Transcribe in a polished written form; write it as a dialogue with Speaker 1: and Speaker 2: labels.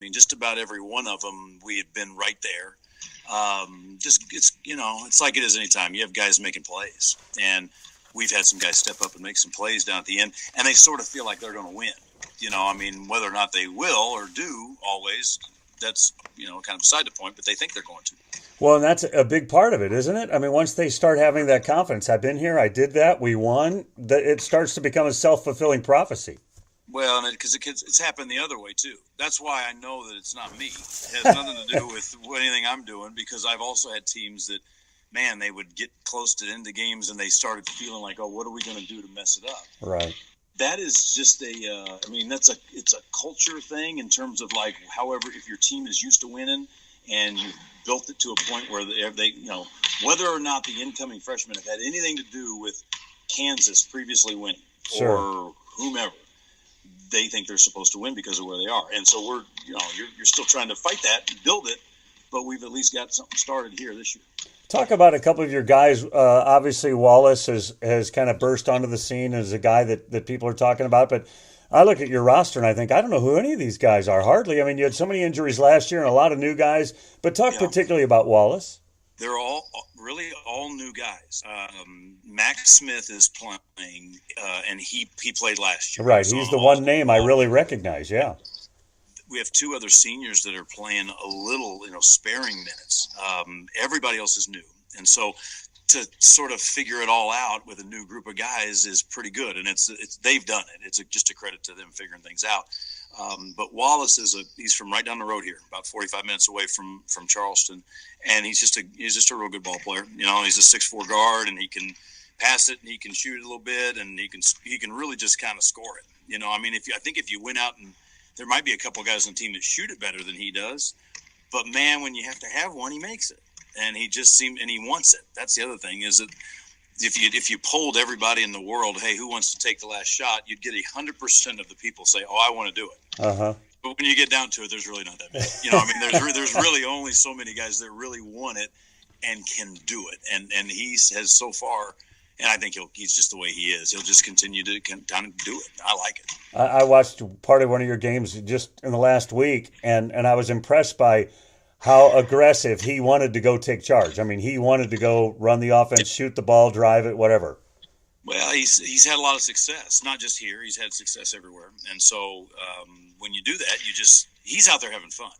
Speaker 1: mean, just about every one of them, we had been right there. Just it's like it is anytime. You have guys making plays, and we've had some guys step up and make some plays down at the end, and they sort of feel like they're going to win. I mean, whether or not they will or do always, that's kind of beside the point. But they think they're going to.
Speaker 2: Well, and that's a big part of it, isn't it? I mean, once they start having that confidence, I've been here, I did that, we won, it starts to become a self-fulfilling prophecy.
Speaker 1: Well, because it's happened the other way too. That's why I know that it's not me. It has nothing to do with anything I'm doing, because I've also had teams that, man, they would get close to the end of games and they started feeling like, oh, what are we going to do to mess it up?
Speaker 2: Right.
Speaker 1: That is just I mean, it's a culture thing in terms of, like, however, if your team is used to winning and you built it to a point where they whether or not the incoming freshmen have had anything to do with Kansas previously winning,
Speaker 2: Sure.
Speaker 1: or whomever, they think they're supposed to win because of where they are. And so you're still trying to fight that and build it, but we've at least got something started here this year.
Speaker 2: Talk about a couple of your guys. Obviously, Wallace has kind of burst onto the scene as a guy that people are talking about. But I look at your roster and I think, I don't know who any of these guys are. Hardly. I mean, you had so many injuries last year and a lot of new guys. But talk
Speaker 1: Yeah.
Speaker 2: particularly about Wallace.
Speaker 1: They're really all new guys. Max Smith is playing, and he played last year.
Speaker 2: Right.
Speaker 1: So
Speaker 2: He's the one name I really recognize. Yeah.
Speaker 1: we have two other seniors that are playing a little, sparing minutes. Everybody else is new, and so to sort of figure it all out with a new group of guys is pretty good, and it's they've done it. It's just a credit to them figuring things out. But Wallace he's from right down the road here, about 45 minutes away from Charleston, and he's just a real good ball player. He's a 6'4" guard, and he can pass it, and he can shoot it a little bit, and he can really just kind of score it. I mean, I think if you went out, and there might be a couple of guys on the team that shoot it better than he does, but man, when you have to have one, he makes it, and he wants it. That's the other thing, is that if you polled everybody in the world, hey, who wants to take the last shot, you'd get 100% of the people say, oh, I want to do it.
Speaker 2: Uh-huh.
Speaker 1: But when you get down to it, there's really not that many. I mean, there's really only so many guys that really want it and can do it, and he has so far. And I think he's just the way he is. He'll just continue to kind of do it. I like it.
Speaker 2: I watched part of one of your games just in the last week, and I was impressed by how aggressive he wanted to go take charge. I mean, he wanted to go run the offense, shoot the ball, drive it, whatever.
Speaker 1: Well, he's had a lot of success, not just here. He's had success everywhere. And so when you do that, he's out there having fun.